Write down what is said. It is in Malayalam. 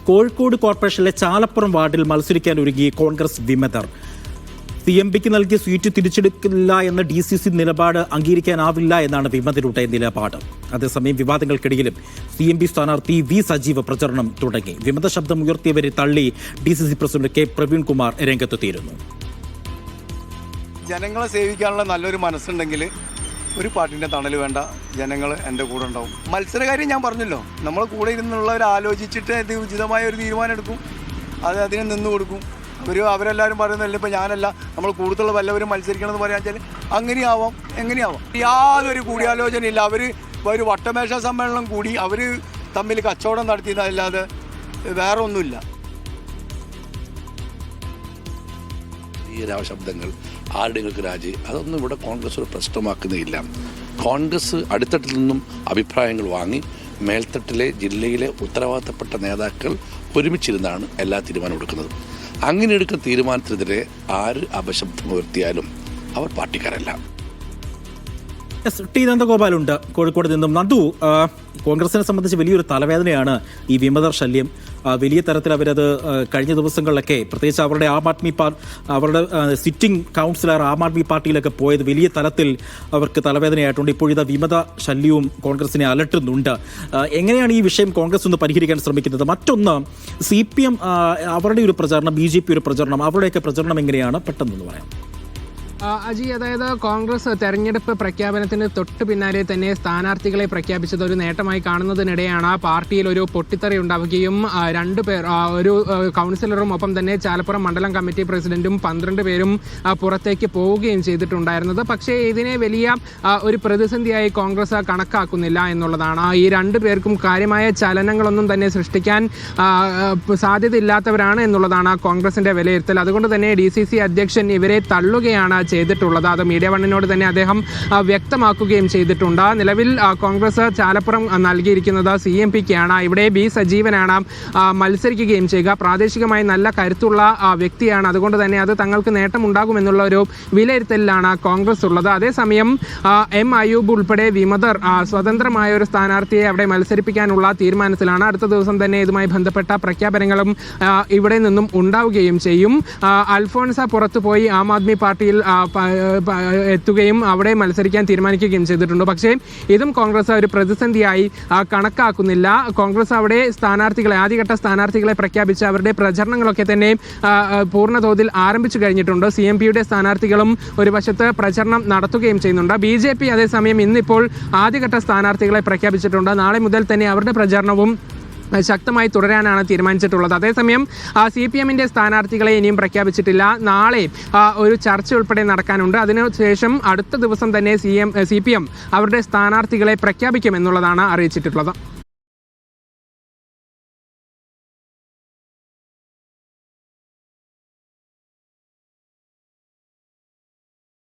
കോഴിക്കോട് കോർപ്പറേഷനിലെ ചാലപ്പുറം വാർഡിൽ മത്സരിക്കാൻ ഒരുങ്ങി കോൺഗ്രസ് വിമതർ. CMPക്ക് നൽകിയ സീറ്റ് തിരിച്ചെടുക്കില്ല എന്ന DCC നിലപാട് അംഗീകരിക്കാനാവില്ല എന്നാണ് വിമതരുടെ നിലപാട്. അതേസമയം വിവാദങ്ങൾക്കിടയിലും CMP സ്ഥാനാർത്ഥി V സജീവ പ്രചരണം തുടങ്ങി. വിമത ശബ്ദം ഉയർത്തിയവരെ തള്ളി DCC പ്രസിഡന്റ് K പ്രവീൺകുമാർ രംഗത്തെത്തിയിരുന്നു. ജനങ്ങളെ സേവിക്കാനുള്ള നല്ലൊരു മനസ്സുണ്ടെങ്കിൽ ഒരു പാർട്ടിൻ്റെ തണൽ വേണ്ട, ജനങ്ങൾ എൻ്റെ കൂടെ ഉണ്ടാവും. മത്സരകാര്യം ഞാൻ പറഞ്ഞല്ലോ, നമ്മൾ കൂടെ ഇരുന്നുള്ളവർ ആലോചിച്ചിട്ട് ഇത് ഉചിതമായ ഒരു തീരുമാനം എടുക്കും, അതിന് നിന്ന് കൊടുക്കും. അവരെല്ലാവരും പറയുന്നതല്ല, ഇപ്പോൾ ഞാനല്ല, നമ്മൾ കൂടുതലുള്ള വല്ലവരും മത്സരിക്കണമെന്ന് പറയാൻ വെച്ചാൽ അങ്ങനെയാവാം, എങ്ങനെയാവാം. യാതൊരു കൂടിയാലോചനയില്ല. അവർ ഒരു വട്ടമേശ സമ്മേളനം കൂടി അവർ തമ്മിൽ കച്ചവടം നടത്തിയതല്ലാതെ വേറെ ഒന്നുമില്ല. ഈ ശബ്ദങ്ങൾ ആരുടെയൊക്കെ രാജി അതൊന്നും ഇവിടെ കോൺഗ്രസ് ഒരു പ്രശ്നമാക്കുന്നതില്ല. കോൺഗ്രസ് അടിത്തട്ടിൽ നിന്നും അഭിപ്രായങ്ങൾ വാങ്ങി മേൽത്തട്ടിലെ ജില്ലയിലെ ഉത്തരവാദിത്തപ്പെട്ട നേതാക്കൾ ഒരുമിച്ചിരുന്നാണ് എല്ലാ തീരുമാനം എടുക്കുന്നത്. അങ്ങനെ എടുക്കുന്ന തീരുമാനത്തിനെതിരെ ആര് അപശബ്ദം ഉയർത്തിയാലും അവർ പാർട്ടിക്കാരല്ല. T നന്ദഗോപാലുണ്ട് കോഴിക്കോട് നിന്നും. നന്ദു, കോൺഗ്രസിനെ സംബന്ധിച്ച് വലിയൊരു തലവേദനയാണ് ഈ വിമതർ ശല്യം. വലിയ തരത്തിൽ അവരത് കഴിഞ്ഞ ദിവസങ്ങളിലൊക്കെ, പ്രത്യേകിച്ച് അവരുടെ അവരുടെ സിറ്റിംഗ് കൗൺസിലർ ആം ആദ്മി പാർട്ടിയിലൊക്കെ പോയത് വലിയ തലത്തിൽ അവർക്ക് തലവേദനയായിട്ടുണ്ട്. ഇപ്പോഴിതാ വിമത ശല്യവും കോൺഗ്രസിനെ അലട്ടുന്നുണ്ട്. എങ്ങനെയാണ് ഈ വിഷയം കോൺഗ്രസ് ഒന്ന് പരിഹരിക്കാൻ ശ്രമിക്കുന്നത്? മറ്റൊന്ന്, CPM അവരുടെ ഒരു പ്രചാരണം, BJP ഒരു പ്രചരണം, അവരുടെയൊക്കെ പ്രചരണം എങ്ങനെയാണ് പെട്ടെന്നൊന്ന് പറയാം. അജി, അതായത് കോൺഗ്രസ് തെരഞ്ഞെടുപ്പ് പ്രഖ്യാപനത്തിന് തൊട്ട് പിന്നാലെ തന്നെ സ്ഥാനാർത്ഥികളെ പ്രഖ്യാപിച്ചത് ഒരു നേട്ടമായി കാണുന്നതിനിടെയാണ് പാർട്ടിയിൽ ഒരു പൊട്ടിത്തെറി ഉണ്ടാവുകയും 2 പേർ, ഒരു കൗൺസിലറും ഒപ്പം തന്നെ ചാലപ്പുറം മണ്ഡലം കമ്മിറ്റി പ്രസിഡന്റും 12 പേരും പുറത്തേക്ക് പോവുകയും ചെയ്തിട്ടുണ്ടായിരുന്നത്. പക്ഷേ ഇതിനെ വലിയ ഒരു പ്രതിസന്ധിയായി കോൺഗ്രസ് കണക്കാക്കുന്നില്ല എന്നുള്ളതാണ്. ഈ 2 പേർക്കും കാര്യമായ ചലനങ്ങളൊന്നും തന്നെ സൃഷ്ടിക്കാൻ സാധ്യതയില്ലാത്തവരാണ് എന്നുള്ളതാണ് കോൺഗ്രസിന്റെ വിലയിരുത്തൽ. അതുകൊണ്ട് തന്നെ DCC അധ്യക്ഷൻ ഇവരെ തള്ളുകയാണ് ചെയ്തിട്ടുള്ളത്. അത് മീഡിയ വണ്ണിനോട് തന്നെ അദ്ദേഹം വ്യക്തമാക്കുകയും ചെയ്തിട്ടുണ്ട്. നിലവിൽ കോൺഗ്രസ് ചാലപ്പുറം നൽകിയിരിക്കുന്നത് CMPക്കാണ്. ഇവിടെ B സജീവനാണ് മത്സരിക്കുകയും ചെയ്യുക. പ്രാദേശികമായി നല്ല കരുത്തുള്ള വ്യക്തിയാണ്. അതുകൊണ്ട് തന്നെ അത് തങ്ങൾക്ക് നേട്ടമുണ്ടാകുമെന്നുള്ള ഒരു വിലയിരുത്തലിലാണ് കോൺഗ്രസ് ഉള്ളത്. അതേസമയം M അയൂബ് ഉൾപ്പെടെ വിമതർ സ്വതന്ത്രമായ ഒരു സ്ഥാനാർത്ഥിയെ അവിടെ മത്സരിപ്പിക്കാനുള്ള തീരുമാനത്തിലാണ്. അടുത്ത ദിവസം തന്നെ ഇതുമായി ബന്ധപ്പെട്ട പ്രഖ്യാപനങ്ങളും ഇവിടെ നിന്നും ഉണ്ടാവുകയും ചെയ്യും. അൽഫോൺസ പുറത്തുപോയി ആം ആദ്മി പാർട്ടിയിൽ എത്തുകയും അവിടെ മത്സരിക്കാൻ തീരുമാനിക്കുകയും ചെയ്തിട്ടുണ്ട്. പക്ഷേ ഇതും കോൺഗ്രസ് ഒരു പ്രതിസന്ധിയായി കണക്കാക്കുന്നില്ല. കോൺഗ്രസ് അവിടെ ആദ്യഘട്ട സ്ഥാനാർത്ഥികളെ പ്രഖ്യാപിച്ച് അവരുടെ പ്രചരണങ്ങളൊക്കെ തന്നെ പൂർണ്ണതോതിൽ ആരംഭിച്ചു കഴിഞ്ഞിട്ടുണ്ട്. CMPയുടെ സ്ഥാനാർത്ഥികളും ഒരു വശത്ത് പ്രചരണം നടത്തുകയും ചെയ്യുന്നുണ്ട്. BJP അതേസമയം ഇന്നിപ്പോൾ ആദ്യഘട്ട സ്ഥാനാർത്ഥികളെ പ്രഖ്യാപിച്ചിട്ടുണ്ട്. നാളെ മുതൽ തന്നെ അവരുടെ പ്രചരണവും ശക്തമായി തുടരാനാണ് തീരുമാനിച്ചിട്ടുള്ളത്. അതേസമയം CPMന്റെ സ്ഥാനാർത്ഥികളെ ഇനിയും പ്രഖ്യാപിച്ചിട്ടില്ല. നാളെ ഒരു ചർച്ച ഉൾപ്പെടെ നടക്കാനുണ്ട്. അതിനുശേഷം അടുത്ത ദിവസം തന്നെ CPM അവരുടെ സ്ഥാനാർത്ഥികളെ പ്രഖ്യാപിക്കുമെന്നുള്ളതാണ് അറിയിച്ചിട്ടുള്ളത്.